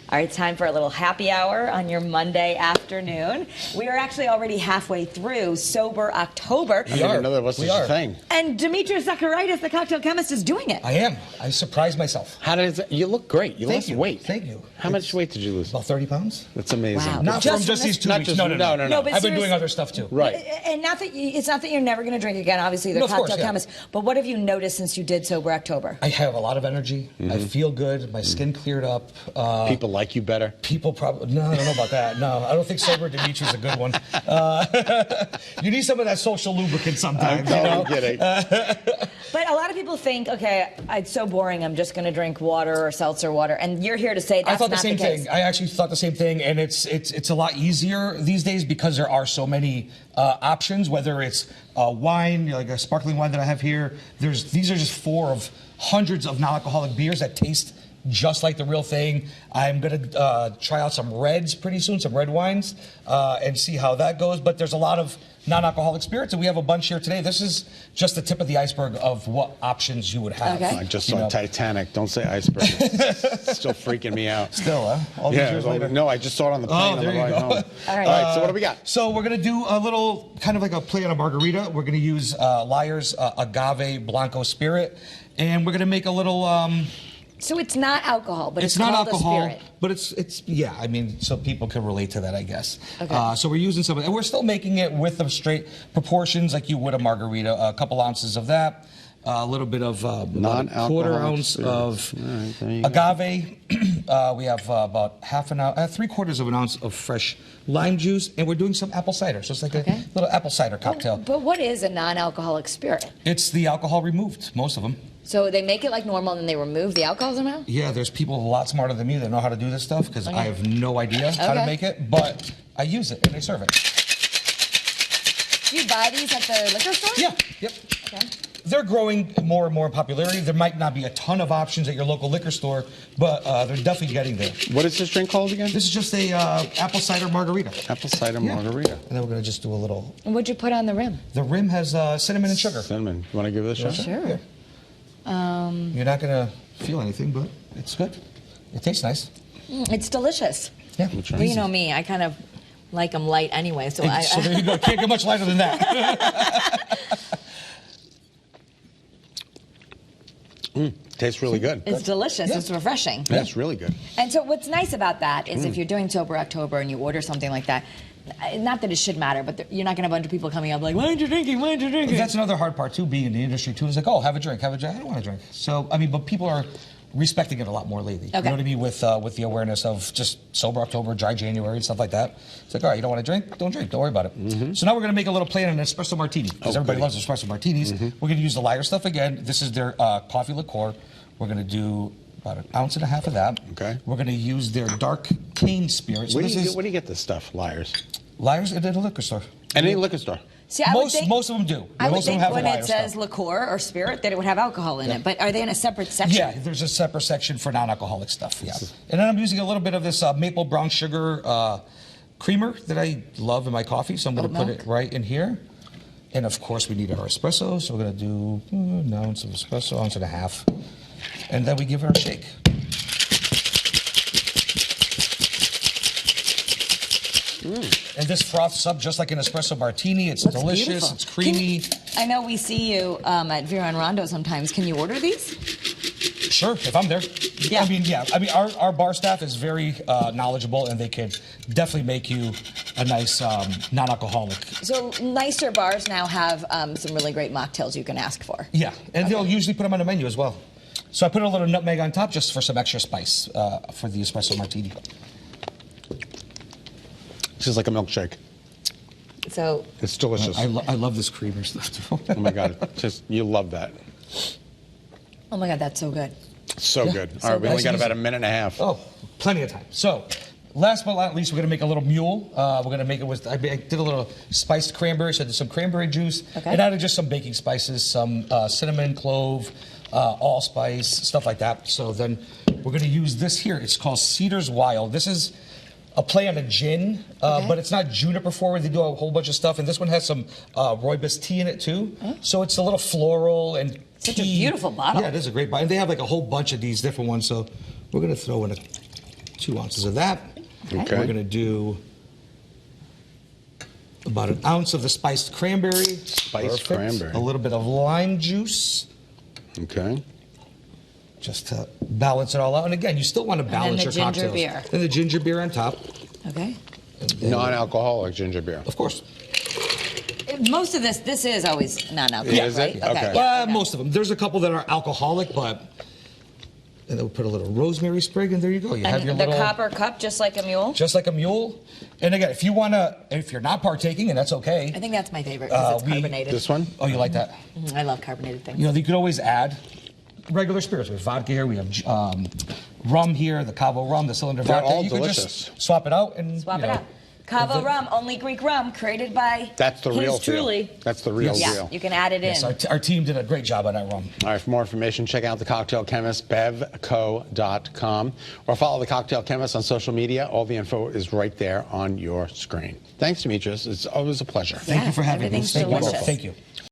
All right, time for a little happy hour on your Monday afternoon. We are actually already halfway through Sober October. I didn't know that was such a thing. And Dimitrios Zahariadis, the Cocktail Chemist, is doing it. I am. I surprised myself. How does it, you look great. You lost weight. Thank you. How much weight did you lose? About 30 pounds. That's amazing. Wow. Not Just from just these 2 weeks. Just, no. But I've been doing other stuff too. Right. And not that it's not that you're never going to drink again. Obviously, the Cocktail Chemist. But what have you noticed since you did Sober October? I have a lot of energy. I feel good. My skin cleared up. People like you better. People probably no. I don't know about that. No, I don't think Sober Dimitri's a good one. You need some of that social lubricant sometimes. I'm kidding. But a lot of people think, okay, it's so boring. I'm just going to drink water or seltzer water, and you're here to say that's I thought the not same case. thing. I actually thought the same thing, and it's a lot easier these days because there are so many options. Whether it's wine, like a sparkling wine that I have here, these are just 4 of hundreds of non-alcoholic beers that taste just like the real thing. I'm going to try out some reds pretty soon, some red wines, and see how that goes. But there's a lot of non-alcoholic spirits, and we have a bunch here today. This is just the tip of the iceberg of what options you would have. Okay. I just saw Titanic. Don't say iceberg. It's still freaking me out. Still, huh? All these years later? No, I just saw it on the plane on the ride home. All right, so what do we got? So we're going to do a little, kind of like a play on a margarita. We're going to use Lyre's Agave Blanco Spirit, and we're going to make a little... So it's not alcohol, but it's not called alcohol, a spirit. but it's yeah. I mean, so people can relate to that, I guess. Okay. So we're using some of it, and we're still making it with the straight proportions like you would a margarita. A couple ounces of that, a little bit of about a quarter ounce of agave. We have about half an ounce, 3/4 of an ounce of fresh lime juice, and we're doing some apple cider. So it's like a little apple cider cocktail. But what is a non-alcoholic spirit? It's the alcohol removed, most of them. So they make it like normal and then they remove the alcohol somehow? Yeah, there's people a lot smarter than me that know how to do this stuff because I have no idea how to make it, but I use it and they serve it. Do you buy these at the liquor store? Yeah, yep. Okay. They're growing more and more in popularity. There might not be a ton of options at your local liquor store, but they're definitely getting there. What is this drink called again? This is just a apple cider margarita. Apple cider margarita. And then we're going to just do a little... And what'd you put on the rim? The rim has cinnamon and sugar. Cinnamon. You want to give it a shot? Sure. Yeah. You're not going to feel anything, but it's good. It tastes nice. It's delicious. Yeah. Well, you know me, I kind of like them light anyway. So, So there you go. Can't get much lighter than that. Tastes really good. It's delicious. It's refreshing. Yeah, it's really good. And so what's nice about that is if you're doing Sober October and you order something like that, not that it should matter, but you're not going to have a bunch of people coming up like, why aren't you drinking? Why aren't you drinking? That's another hard part, too, being in the industry, too. It's like, oh, have a drink, have a drink. I don't want to drink. So, I mean, but people are respecting it a lot more lately. Okay. You know what I mean? With the awareness of just Sober October, Dry January, and stuff like that. It's like, all right, you don't want to drink? Don't drink. Don't worry about it. So now we're going to make a little play on an espresso martini, because everybody loves espresso martinis. We're going to use the Lyre stuff again. This is their coffee liqueur. We're going to do about 1.5 ounces of that. Okay. We're going to use their dark cane spirit. So Where do you get this stuff, Lyres? Lyre's at a liquor store. Any liquor store? See, I would think, most of them do. I would Most of them think have when Lyre it says stuff. liqueur or spirit that it would have alcohol in it. But are they in a separate section? Yeah, there's a separate section for non-alcoholic stuff, yeah. And then I'm using a little bit of this maple brown sugar creamer that I love in my coffee, so I'm going to put it right in here. And, of course, we need our espresso, so we're going to do 1 ounce of espresso, 1.5 ounces. And then we give it a shake. And this froths up just like an espresso martini. It's delicious. Beautiful. It's creamy. I know we see you at Vera and Rondo sometimes. Can you order these? Sure, if I'm there. Yeah. I mean, our bar staff is very knowledgeable, and they could definitely make you a nice non-alcoholic. So nicer bars now have some really great mocktails you can ask for. Yeah, and they'll usually put them on the menu as well. So I put a little nutmeg on top just for some extra spice for the espresso martini. It's just like a milkshake. So It's delicious. I love this creamer stuff too. Oh my God! You love that. oh my God, that's so good. So good. All right, we only got about 1.5 minutes. Oh, plenty of time. So, last but not least, we're going to make a little mule. We're going to make it with, I did a little spiced cranberry, so I did some cranberry juice. Okay. And added just some baking spices, some cinnamon, clove, allspice, stuff like that. So then we're going to use this here. It's called Cedar's Wild. This is a play on a gin, but it's not juniper forward. They do a whole bunch of stuff. And this one has some rooibos tea in it, too. So it's a little floral and Such a beautiful bottle. Yeah, it is a great bottle. And they have like a whole bunch of these different ones. So we're going to throw in 2 ounces of that. Okay. We're going to do about an ounce of the spiced cranberry. Spiced cranberry. A little bit of lime juice. Okay. Just to balance it all out. And again, you still want to balance your ginger cocktails. beer. Then the ginger beer on top. Okay. Non-alcoholic ginger beer. Of course. Most of this is always non-alcoholic, Is it? right? Okay. Yeah, okay. Most of them. There's a couple that are alcoholic, but... And then we'll put a little rosemary sprig, and there you go. You have And your the little... copper cup, just like a mule? Just like a mule. And again, if you're not partaking, and that's okay. I think that's my favorite because it's carbonated. This one? Oh, you like that? I love carbonated things. You could always add regular spirits. We have vodka here. We have rum here, the Cabo rum, the cylinder They're vodka. all You delicious. can just swap it out and Swap it out. Cabo rum, only Greek rum, created by That's the his real deal. truly. That's the real Yeah, deal. you can add it in. Yes, our team did a great job on that rum. All right, for more information, check out the Cocktail Chemist, bevco.com, or follow the Cocktail Chemist on social media. All the info is right there on your screen. Thanks, Dimitrios. It's always a pleasure. Thank you for having me. everything's Thank you. delicious. Thank you.